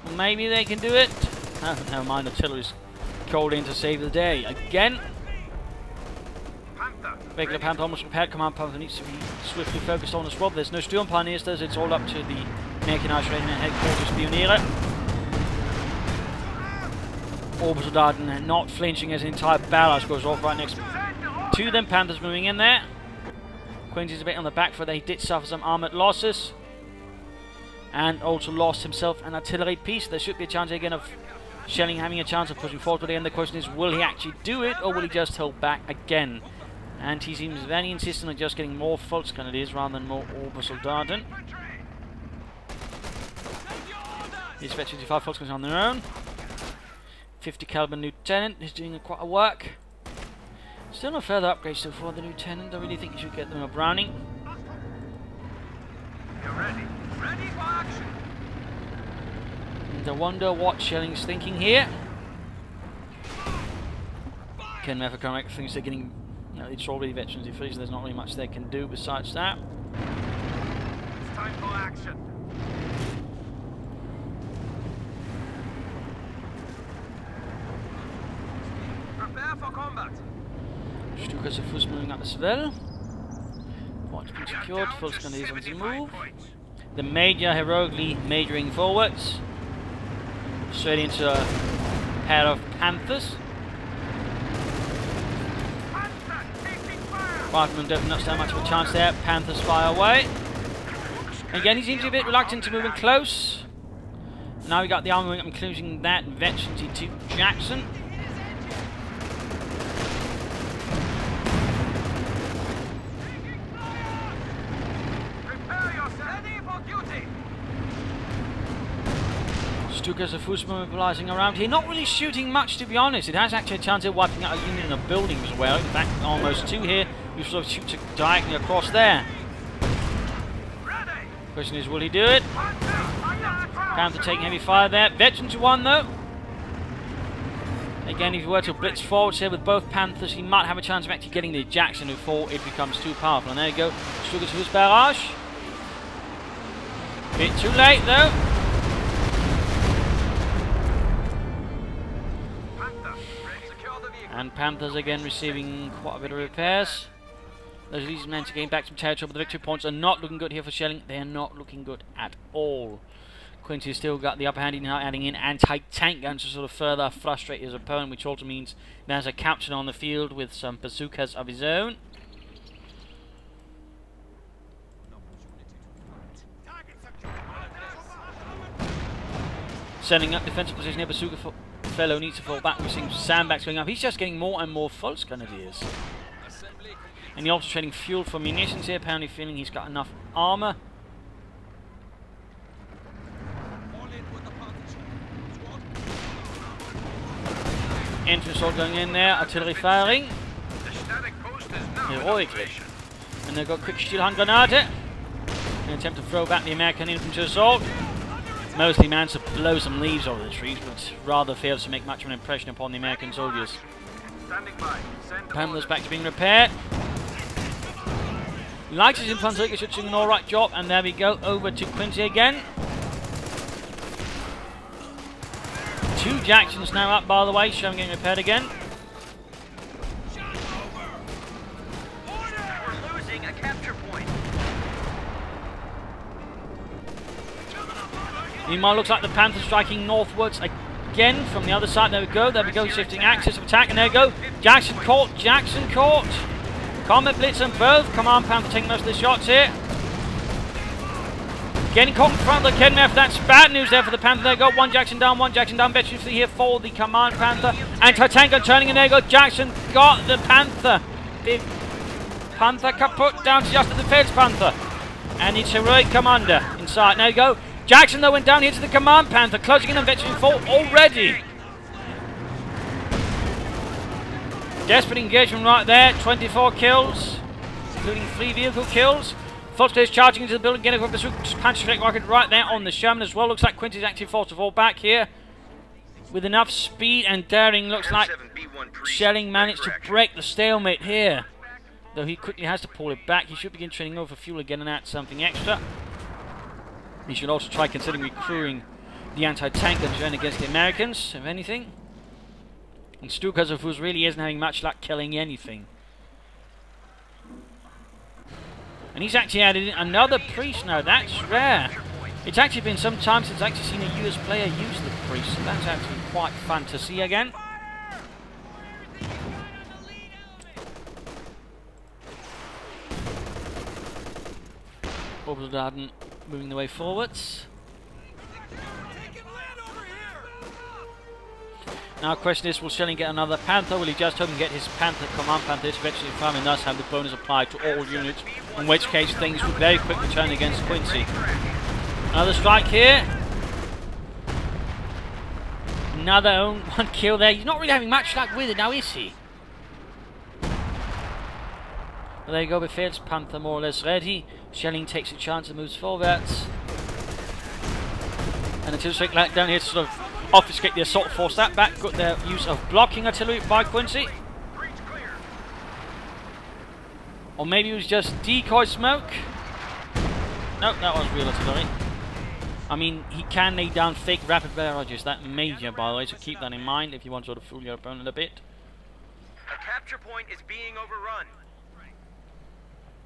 Well, maybe they can do it. Oh, never mind, artillery's called in to save the day. Again. Regular Panther almost repaired. Command Panther needs to be swiftly focused on as well. There's no Sturm Pioneers, there's it's all up to the Mechanized Regiment Headquarters Pioniere. Orbital Dardan not flinching as the entire barrage goes off right next to them. Panthers moving in there. Quincy's a bit on the back foot. He did suffer some armoured losses. And also lost himself an artillery piece. There should be a chance again of Schelling having a chance of pushing forward. And the question is, will he actually do it, or will he just hold back again? And he seems very insistent on just getting more Volksgrenadiers rather than more Orbital Dardan. These veterans 25 Volksgrenadiers on their own. 50 caliber Lieutenant is doing quite a work. Still no further upgrades so far, the Lieutenant. I really think you should get them a Browning. You're ready. Ready for action. And I wonder what Schelling's thinking here. Ken Meffer thinks they're getting, you know, it's already veterans free, so there's not really much they can do besides that. It's time for action. Prepare for combat. Stukas are first moving up as well. Points been secured, Volksgrenadiers on the move. The Major heroically majoring forwards. Straight into a pair of Panthers. Rifleman definitely not stand much of a chance there. Panthers fire away. Again, he seems a bit reluctant to move in close. Now we got the armor wing up, including that veteran T2 Jackson. Stukas are full mobilizing around here. Not really shooting much, to be honest. It has actually a chance of wiping out a unit in a building as well. In fact, almost 2 here. You sort of shoot diagonally across there. Question is, will he do it? Panther taking heavy fire there. Veteran to 1 though. Again, if you were to blitz forward here with both Panthers, he might have a chance of actually getting the Jackson before it becomes too powerful. And there you go. Stukas to his barrage. Bit too late though. And Panthers again receiving quite a bit of repairs. Those of these men to gain back some territory, but the victory points are not looking good here for Schelling. They are not looking good at all. Quincy has still got the upper hand, now adding in anti-tank guns to sort of further frustrate his opponent, which also means there's a captain on the field with some bazookas of his own. Sending up defensive position here, bazooka fellow needs to fall back. We're seeing sandbags going up. He's just getting more and more Volksgrenadiers. And he's also trading fuel for munitions here, apparently feeling he's got enough armor. Infantry assault going in there, artillery firing. Heroically. And they've got quick steel hand grenade. An attempt to throw back the American infantry assault. Mostly managed to blow some leaves over the trees, but rather fails to make much of an impression upon the American soldiers. Panther's back to being repaired. Likes his infantry should do an alright job, and there we go, over to Quincy again. 2 Jacksons now up, by the way, showing getting repaired again. We're losing a capture point. Meanwhile, looks like the Panther striking northwards again from the other side. There we go, shifting axis of attack, and there we go. Jackson caught. Combat blitz on both. Come on, Panther taking most of the shots here. Getting caught in front of the KMF, that's bad news there for the Panther. There you go, one Jackson down, veteran here for the Command Panther. Anti-tanker turning, and there you go, Jackson got the Panther. Big Panther kaput down to just the defense Panther. And it's heroic commander inside. There you go. Jackson though went down here to the Command Panther, closing in on veteran 4 already. Desperate engagement right there, 24 kills, including 3 vehicle kills. Fox is charging into the building, getting a Panther strike rocket right there on the Sherman as well. Looks like Quincy's active force to fall back here. With enough speed and daring, looks like Schelling managed to break the stalemate here. Though he quickly has to pull it back. He should begin training over fuel again and add something extra. He should also try considering recruiting the anti-tank and join against the Americans, if anything. And Stukazov, who really isn't having much luck killing anything. And he's actually added in another priest now. That's rare. It's actually been some time since I've actually seen a US player use the priest. So that's actually quite fun to see again. Orbital Garden moving the way forwards. Now the question is, will Schelling get another Panther? Will he just hope and get his Panther, Command Panther, to eventually farm and thus have the bonus applied to all units, in which case things would very quickly turn against Quincy. Another strike here. Another one kill there. He's not really having much luck with it now, is he? Well, there you go, Befehl's Panther more or less ready. Schelling takes a chance and moves forwards. And until strike like down here to sort of obfuscate the assault force. That back got their use of blocking artillery by Quincy. Or maybe it was just decoy smoke. No, that was real artillery. I mean, he can lay down fake rapid barrages. That major, by the way, so keep that in mind if you want to sort of fool your opponent a bit. A capture point is being overrun.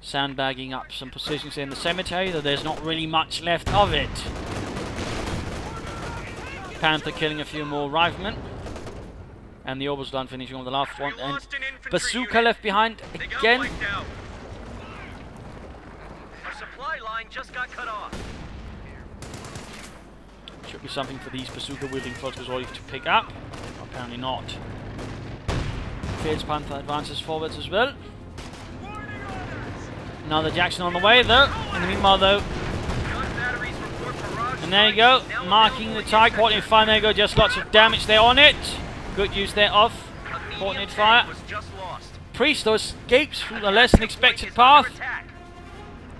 Sandbagging up some positions in the cemetery, though there's not really much left of it. Panther killing a few more riflemen. And the Oberstland finishing on the last one. And Bazooka left behind again. Our supply line just got cut off. Should be something for these Bazooka wielding fighters already to pick up. Apparently not. Field's Panther advances forwards as well. Another Jackson on the way though. In the meanwhile though, and there you go, marking the target, coordinated fire, there you go, just lots of damage there on it. Good use there of coordinated fire. Priest though escapes from the less than expected path.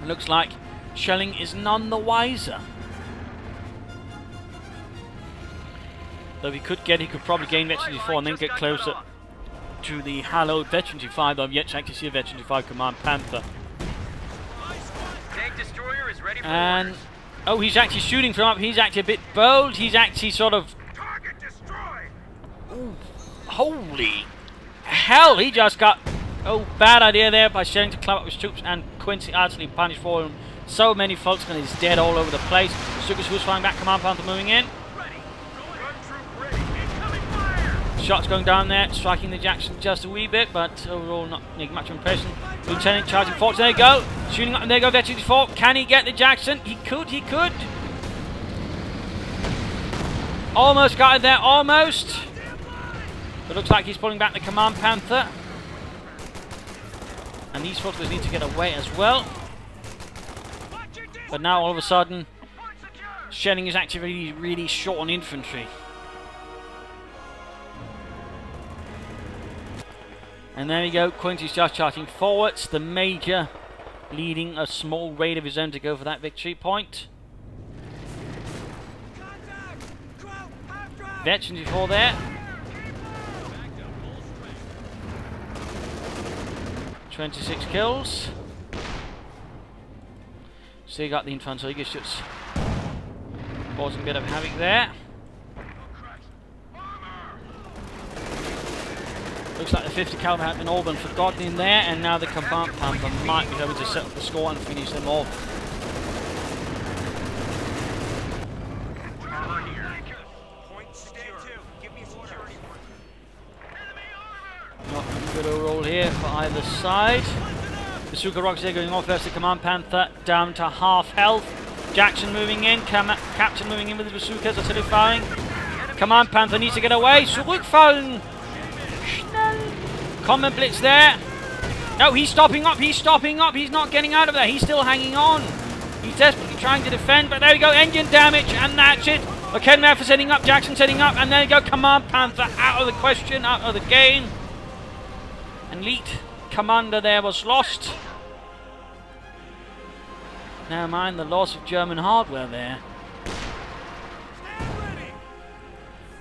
It looks like Schelling is none the wiser. Though he could probably gain Veteran 4 and then get closer to the hallowed Veteran 5, though I've yet to actually see a Veteran 5 Command Panther. Tank destroyer is ready for and oh, he's actually shooting from up. He's actually a bit bold. He's actually sort of. target destroyed. Ooh, holy hell! He just got bad idea there by Schelling to climb up his troops, and Quincy utterly punished for him. So many folks, and he's dead all over the place. Sukas who's flying back. Command Panther moving in. Shots going down there, striking the Jackson just a wee bit, but overall not making much impression. Lieutenant charging forward, there you go. Shooting up, and there you go, Veteran 4. Can he get the Jackson? He could. Almost got it there, almost. But looks like he's pulling back the Command Panther. And these folks need to get away as well. But now all of a sudden, Schelling is actually really short on infantry. And there we go, Quincy's just charging forwards, the Major leading a small raid of his own to go for that victory point. Veteran 4 there. 26 kills. Still got the infantry just causing a bit of havoc there. Looks like the 50 caliber had been all been forgotten in there, and now the Command Panther might be able to set up the score and finish them off. Not a good overall here for either side. Bazooka rockets there going off as the Command Panther down to half health. Jackson moving in. Captain moving in with the bazookas. Artillery firing. Command Panther needs to get away. Zurückfallen. Schnell. Common Blitz there. No, he's stopping up. He's stopping up. He's not getting out of there. He's still hanging on. He's desperately trying to defend. But there we go. Engine damage. And that's it. Okay, Panther setting up. Jackson setting up. And there you go. Command Panther out of the question. Out of the game. And elite commander there was lost. Never mind the loss of German hardware there.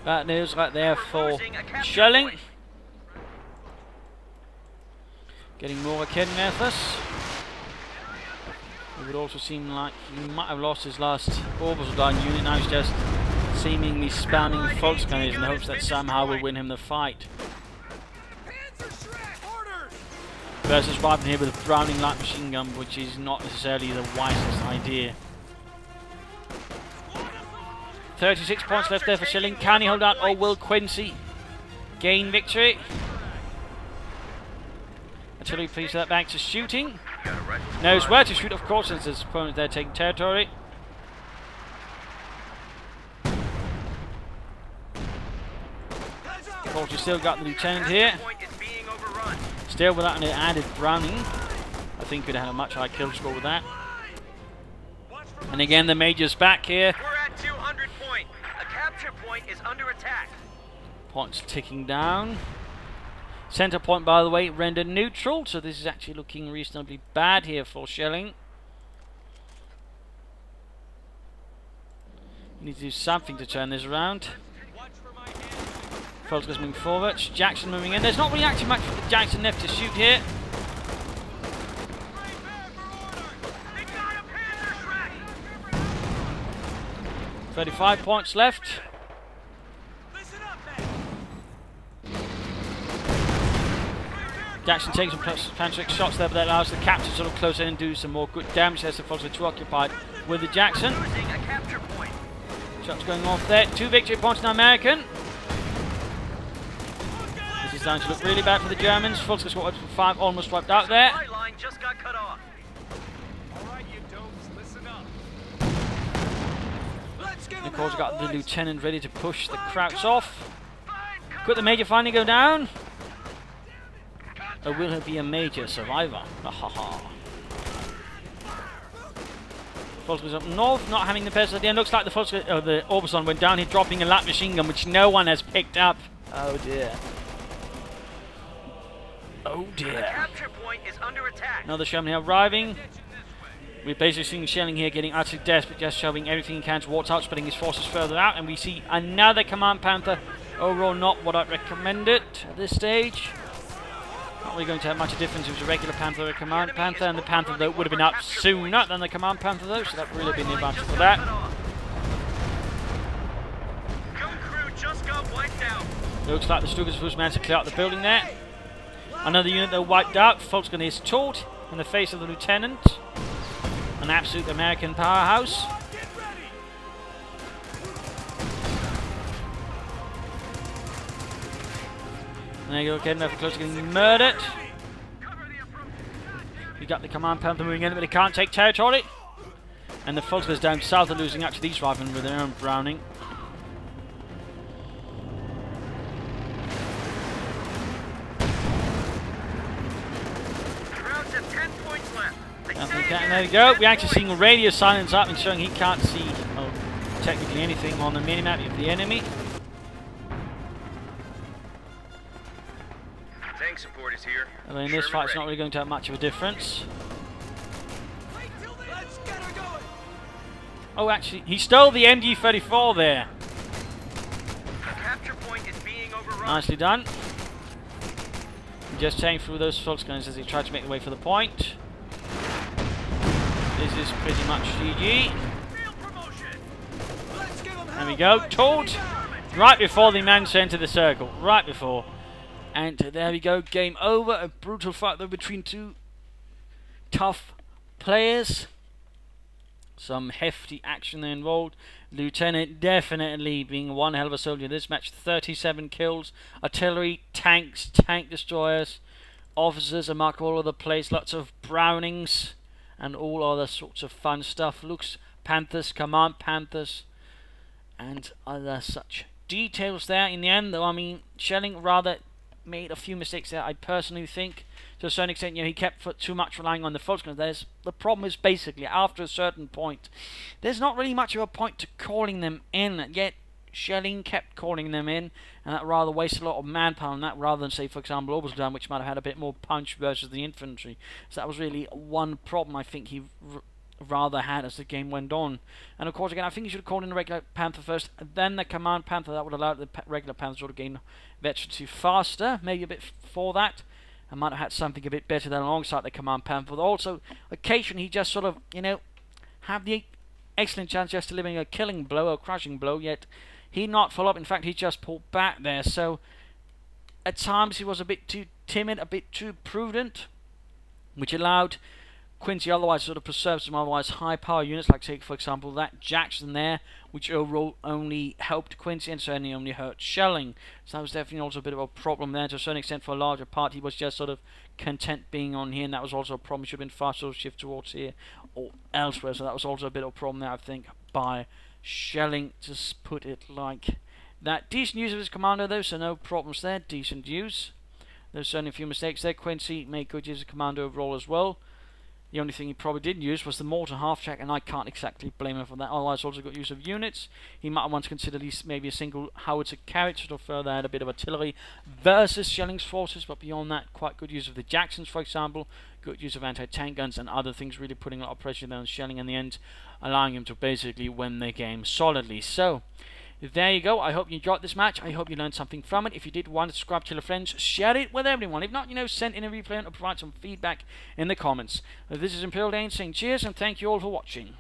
Bad news right there for Schelling. Getting more Akademethers. It would also seem like he might have lost his last orbital gun unit. Now he's just seemingly spamming Volksgunners in the hopes that somehow will win him the fight. Versus Riven here with a Browning light machine gun, which is not necessarily the wisest idea. 36 points left there for Schelling. Can he hold out, or will Quincy gain victory? Artillery please that back to shooting. Knows where to shoot, of course, since his opponent there taking territory. Of course, you've still got the lieutenant here. Still without an added Browning. I think could have had a much higher kill score with that. And again, the Major's back here. We're at 200 point. A capture point is under attack. Points ticking down. Center point, by the way, rendered neutral, so this is actually looking reasonably bad here for Schelling. Need to do something to turn this around. Volksgunners moving forward. Jackson moving in. There's not really actually much for Jackson left to shoot here. They got a Panther track. 35 points left. Listen up, man. Jackson takes some Panther shots there, but that allows the captain to sort of close in and do some more good damage as the Volksgunners are too occupied with the Jackson. Losing a capture point. Shots going off there. 2 victory points now American. This is starting to look really bad for the Germans. Volksgunners got 5 almost wiped out there. Supply line just got cut off. All right, you dopes, listen up. Let's get Of course, got the lieutenant ready to push the Krauts off. Could the Major finally go down? Or will he be a Major survivor? Volksgunners up north, not having the best idea. Looks like the the Orbison went down here, dropping a light machine gun, which no one has picked up. Oh dear. Oh dear. The capture point is under attack. Another Sherman here arriving. We're basically seeing Schelling here getting utterly desperate, just shoving everything he can towards out, spreading his forces further out, and we see another Command Panther. Overall, not what I'd recommend it at this stage. Not really going to have much difference. It was a regular Panther or a Command Panther, and the Panther though would have been up sooner than the Command Panther though, so that would really been the advantage for that. Gun crew just got wiped out. Looks like the Stukas first managed to clear out the building there. Another unit that wiped out. Volksgunner is taught in the face of the lieutenant. An absolute American powerhouse. And there you go again, they're close to getting murdered. We got the Command Panther moving in, but they can't take territory. And the Volksgunners down south are losing out to these riflemen with their own Browning. And there we go. We're actually seeing radio silence up and showing he can't see technically anything on the minimap of the enemy. Tank support is here. And in this fight, it's not really going to have much of a difference. Oh, actually, he stole the MG-34 there. The capture point is being overrun. Nicely done. Just tearing through those Volksgunners as he tried to make the way for the point. This is pretty much GG. There we go. Told right before the man entered the circle. Right before. And there we go. Game over. A brutal fight though between two tough players. Some hefty action there involved. Lieutenant definitely being one hell of a soldier in this match. 37 kills. Artillery, tanks, tank destroyers. Officers are marked all over the place. Lots of Brownings. And all other sorts of fun stuff. Looks Panthers, command Panthers, and other such details there. In the end, though, I mean, Schelling rather made a few mistakes there, I personally think. To a certain extent, you know, he kept too much relying on the Fulks. The problem is basically, after a certain point, there's not really much of a point to calling them in, yet Schelling kept calling them in, and that rather wasted a lot of manpower on that, rather than, say, for example, Oberstdorf, which might have had a bit more punch versus the infantry. So that was really one problem I think he rather had as the game went on. And of course, again, I think he should have called in the regular Panther first, then the command Panther. That would allow the regular Panther to gain veterancy faster, maybe a bit for that. I might have had something a bit better than alongside the command Panther. But also, occasionally he just sort of, you know, have the excellent chance just delivering a killing blow or crushing blow, yet he not follow up. In fact, he just pulled back there. So at times he was a bit too timid, a bit too prudent, which allowed Quincy otherwise sort of preserve some otherwise high power units, like, say, for example, that Jackson there, which overall only helped Quincy and certainly only hurt Schelling. So that was definitely also a bit of a problem there. To a certain extent, for a larger part, he was just sort of content being on here, and that was also a problem. He should have been faster to shift towards here or elsewhere. So that was also a bit of a problem there, I think, by Schelling, to put it like that. Decent use of his commander, though, so no problems there. Decent use. There's certainly a few mistakes there. Quincy made good use of commander overall as well. The only thing he probably didn't use was the mortar half-track, and I can't exactly blame him for that. Otherwise, also got use of units. He might have once considered maybe a single howitzer carrier to further add a bit of artillery versus Schelling's forces, but beyond that, quite good use of the Jacksons, for example. Good use of anti-tank guns and other things, really putting a lot of pressure there on Schelling in the end, allowing him to basically win the game solidly. So, there you go. I hope you enjoyed this match. I hope you learned something from it. If you did, want to subscribe to your friends, share it with everyone. If not, you know, send in a replay or provide some feedback in the comments. This is Imperial Dane saying cheers and thank you all for watching.